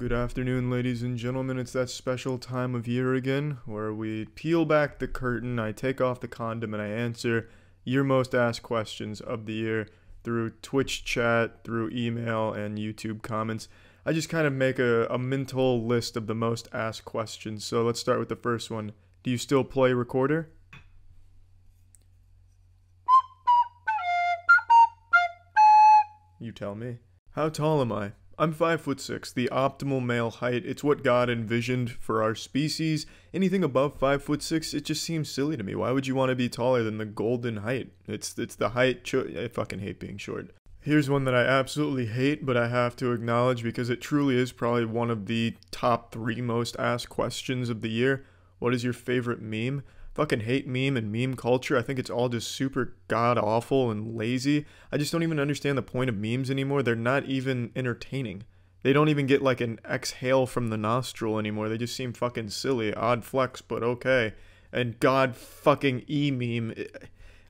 Good afternoon, ladies and gentlemen. It's that special time of year again where we peel back the curtain, I take off the condom, and I answer your most asked questions of the year through Twitch chat, through email, and YouTube comments. I just kind of make a mental list of the most asked questions. So let's start with the first one. Do you still play Recorder? You tell me. How tall am I? I'm 5'6", the optimal male height. It's what God envisioned for our species. Anything above 5'6", it just seems silly to me. Why would you want to be taller than the golden height? It's the height. I fucking hate being short. Here's one that I absolutely hate, but I have to acknowledge because it truly is probably one of the top 3 most asked questions of the year. What is your favorite meme? Fucking hate meme and meme culture. I think it's all just super god awful and lazy. I just don't even understand the point of memes anymore. They're not even entertaining. They don't even get like an exhale from the nostril anymore. They just seem fucking silly. Odd flex, but okay. And god fucking e-meme.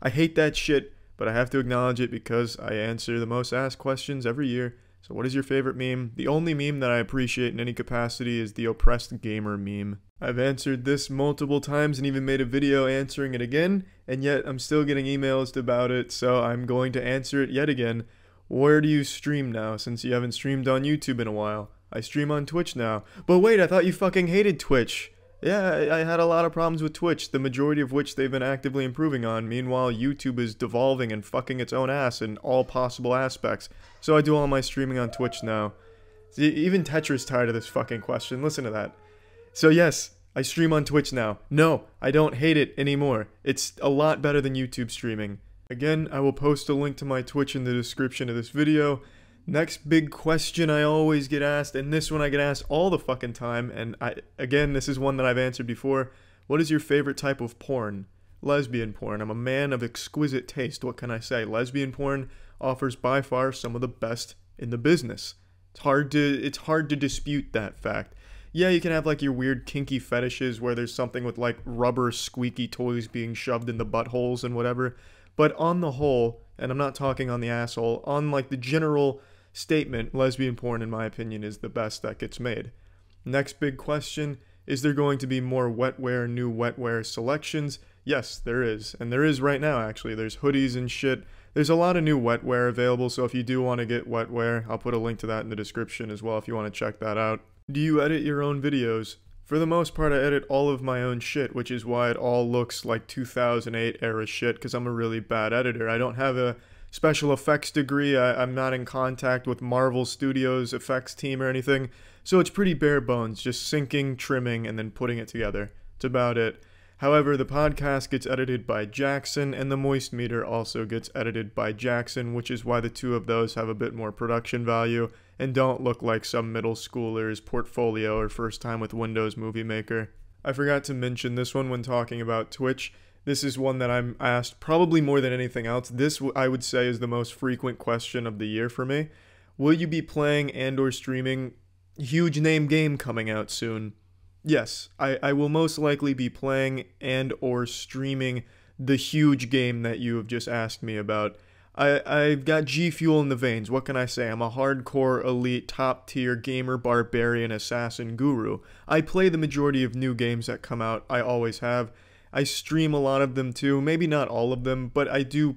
I hate that shit, but I have to acknowledge it because I answer the most asked questions every year. So what is your favorite meme? The only meme that I appreciate in any capacity is the oppressed gamer meme. I've answered this multiple times and even made a video answering it again, and yet I'm still getting emails about it, so I'm going to answer it yet again. Where do you stream now, since you haven't streamed on YouTube in a while? I stream on Twitch now. But wait, I thought you fucking hated Twitch. Yeah, I had a lot of problems with Twitch, the majority of which they've been actively improving on. Meanwhile, YouTube is devolving and fucking its own ass in all possible aspects. So I do all my streaming on Twitch now. See, even Tetra's tired of this fucking question. Listen to that. So yes, I stream on Twitch now. No, I don't hate it anymore. It's a lot better than YouTube streaming. Again, I will post a link to my Twitch in the description of this video. Next big question I always get asked, and this one I get asked all the fucking time, and again, this is one that I've answered before. What is your favorite type of porn? Lesbian porn. I'm a man of exquisite taste. What can I say? Lesbian porn offers by far some of the best in the business. It's hard to dispute that fact. Yeah, you can have like your weird kinky fetishes where there's something with like rubber squeaky toys being shoved in the buttholes and whatever, but on the whole, and I'm not talking on the asshole, on like the general statement, lesbian porn, in my opinion, is the best that gets made. Next big question, is there going to be more wetwear, new wetwear selections? Yes, there is. And there is right now, actually. There's hoodies and shit. There's a lot of new wetwear available, so if you do want to get wetwear, I'll put a link to that in the description as well if you want to check that out. Do you edit your own videos? For the most part, I edit all of my own shit, which is why it all looks like 2008 era shit, because I'm a really bad editor. I don't have a special effects degree. I'm not in contact with Marvel Studios effects team or anything, so it's pretty bare bones, just syncing, trimming, and then putting it together. That's about it. However, the podcast gets edited by Jackson, and the Moist Meter also gets edited by Jackson, which is why the two of those have a bit more production value and don't look like some middle schooler's portfolio or first time with Windows Movie Maker. I forgot to mention this one when talking about Twitch. This is one that I'm asked probably more than anything else. This, I would say, is the most frequent question of the year for me. Will you be playing and or streaming huge name game coming out soon? Yes, I will most likely be playing and or streaming the huge game that you have just asked me about. I've got G Fuel in the veins. What can I say? I'm a hardcore, elite, top-tier gamer, barbarian, assassin guru. I play the majority of new games that come out. I always have. I stream a lot of them too. Maybe not all of them, but I do,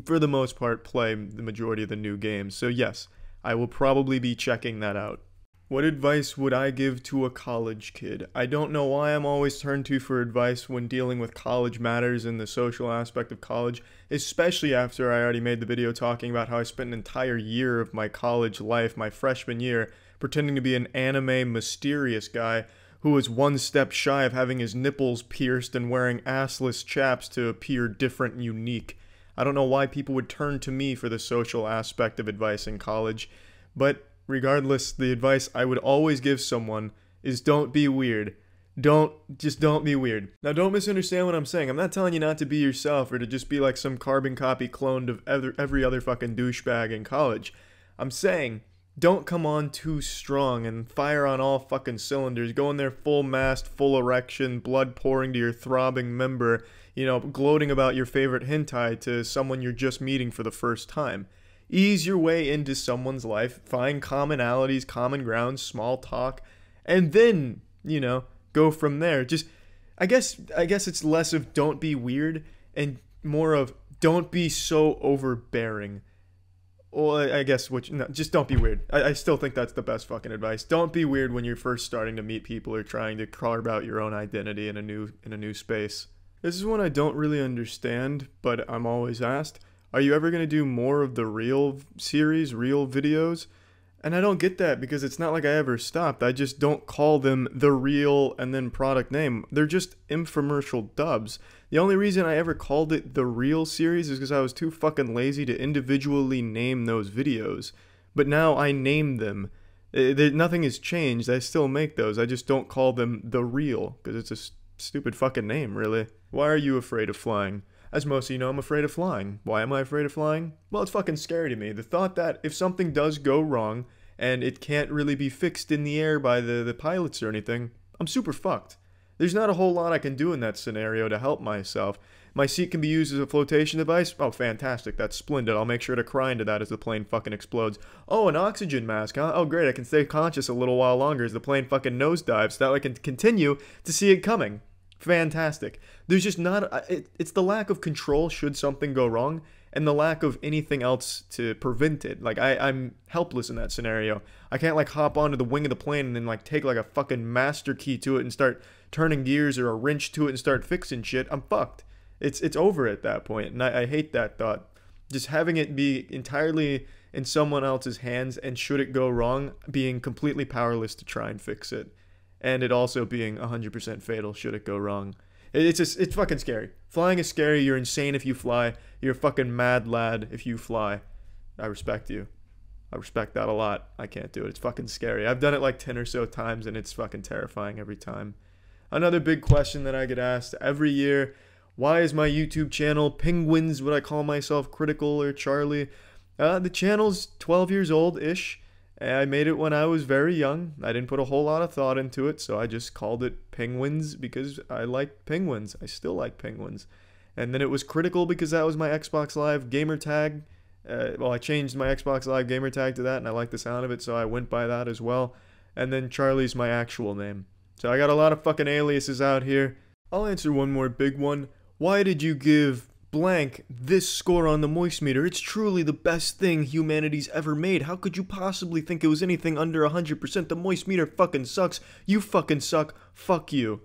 for the most part, play the majority of the new games. So yes, I will probably be checking that out. What advice would I give to a college kid? I don't know why I'm always turned to for advice when dealing with college matters and the social aspect of college, especially after I already made the video talking about how I spent an entire year of my college life, my freshman year, pretending to be an anime mysterious guy who was one step shy of having his nipples pierced and wearing assless chaps to appear different and unique. I don't know why people would turn to me for the social aspect of advice in college, but regardless, the advice I would always give someone is don't be weird. Just don't be weird. Now, don't misunderstand what I'm saying. I'm not telling you not to be yourself or to just be like some carbon copy cloned of every other fucking douchebag in college. I'm saying don't come on too strong and fire on all fucking cylinders. Go in there full mast, full erection, blood pouring to your throbbing member, you know, gloating about your favorite hentai to someone you're just meeting for the first time. ease your way into someone's life, find commonalities, common grounds, small talk, and then, go from there. Just, I guess it's less of don't be weird and more of don't be so overbearing. Well, I guess just don't be weird. I still think that's the best fucking advice. Don't be weird when you're first starting to meet people or trying to carve out your own identity in a new space. This is one I don't really understand, but I'm always asked, are you ever going to do more of the Reel series, Reel videos? And I don't get that because it's not like I ever stopped. I just don't call them the Reel and then product name. They're just infomercial dubs. The only reason I ever called it the Reel series is because I was too fucking lazy to individually name those videos. But now I name them. Nothing has changed. I still make those. I just don't call them the Reel because it's a stupid fucking name, really. Why are you afraid of flying? As most of you know, I'm afraid of flying. Why am I afraid of flying? Well, it's fucking scary to me. The thought that if something does go wrong and it can't really be fixed in the air by the pilots or anything, I'm super fucked. There's not a whole lot I can do in that scenario to help myself. My seat can be used as a flotation device. Oh, fantastic. That's splendid. I'll make sure to cry into that as the plane fucking explodes. Oh, an oxygen mask, huh? Oh, great. I can stay conscious a little while longer as the plane fucking nosedives so that I can continue to see it coming. Fantastic. There's just not, it's the lack of control should something go wrong, and the lack of anything else to prevent it. Like, I'm helpless in that scenario. I can't, like, hop onto the wing of the plane and then, like, take, like, a fucking master key to it and start turning gears or a wrench to it and start fixing shit. I'm fucked. It's over at that point, and I hate that thought. Just having it be entirely in someone else's hands, and should it go wrong, being completely powerless to try and fix it. And it also being 100% fatal should it go wrong. It's fucking scary. Flying is scary. You're insane if you fly. You're a fucking mad lad if you fly. I respect you. I respect that a lot. I can't do it. It's fucking scary. I've done it like 10 or so times, and it's fucking terrifying every time. Another big question that I get asked every year, why is my YouTube channel Penguins, what I call myself, Critical or Charlie? The channel's 12 years old-ish. I made it when I was very young. I didn't put a whole lot of thought into it, so I just called it Penguins because I like penguins. I still like penguins. And then it was Critical because that was my Xbox Live gamer tag. I changed my Xbox Live gamer tag to that, and I like the sound of it, so I went by that as well. And then Charlie's my actual name. So I got a lot of fucking aliases out here. I'll answer one more big one. Why did you give blank this score on the Moist Meter? It's truly the best thing humanity's ever made. How could you possibly think it was anything under 100%? The Moist Meter fucking sucks. You fucking suck. Fuck you.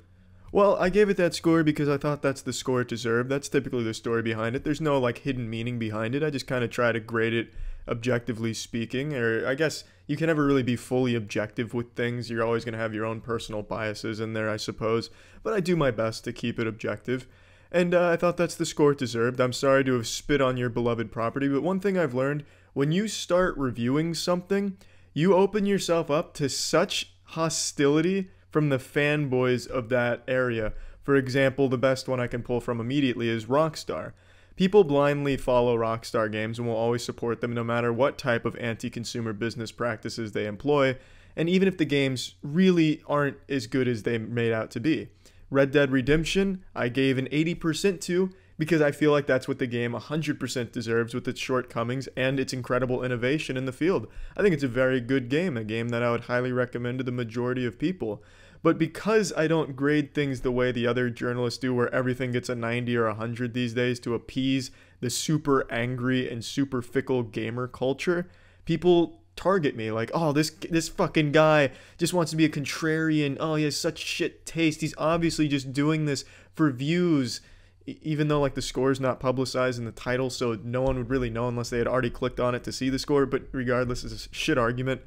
Well, I gave it that score because I thought that's the score it deserved. That's typically the story behind it. There's no, like, hidden meaning behind it. I just kind of try to grade it objectively speaking. Or I guess you can never really be fully objective with things. You're always going to have your own personal biases in there, I suppose. But I do my best to keep it objective. And I thought that's the score it deserved. I'm sorry to have spit on your beloved property, but one thing I've learned, when you start reviewing something, you open yourself up to such hostility from the fanboys of that area. For example, the best one I can pull from immediately is Rockstar. People blindly follow Rockstar Games and will always support them no matter what type of anti-consumer business practices they employ, and even if the games really aren't as good as they made out to be. Red Dead Redemption, I gave an 80% to because I feel like that's what the game 100% deserves with its shortcomings and its incredible innovation in the field. I think it's a very good game, a game that I would highly recommend to the majority of people. But because I don't grade things the way the other journalists do, where everything gets a 90 or 100 these days to appease the super angry and super fickle gamer culture, people target me like, oh, this fucking guy just wants to be a contrarian. Oh, he has such shit taste. He's obviously just doing this for views, even though, like, the score's not publicized in the title, so no one would really know unless they had already clicked on it to see the score. But regardless, it's a shit argument.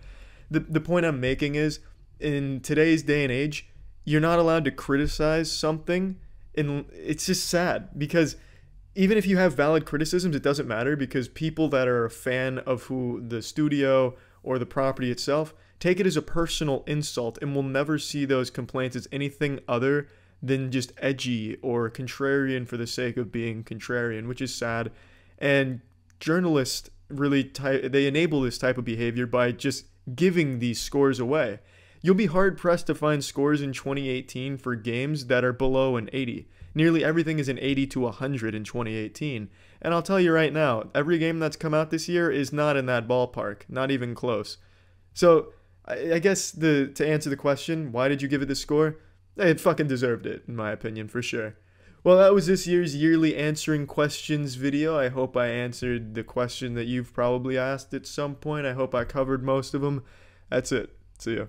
The point I'm making is, in today's day and age, you're not allowed to criticize something, and it's just sad because even if you have valid criticisms, it doesn't matter because people that are a fan of who the studio or the property itself take it as a personal insult and will never see those complaints as anything other than just edgy or contrarian for the sake of being contrarian, which is sad. And journalists really they enable this type of behavior by just giving these scores away. You'll be hard-pressed to find scores in 2018 for games that are below an 80. Nearly everything is an 80 to 100 in 2018. And I'll tell you right now, every game that's come out this year is not in that ballpark, not even close. So, I guess to answer the question, why did you give it this score? It fucking deserved it, in my opinion, for sure. Well, that was this year's yearly answering questions video. I hope I answered the question that you've probably asked at some point. I hope I covered most of them. That's it. See ya.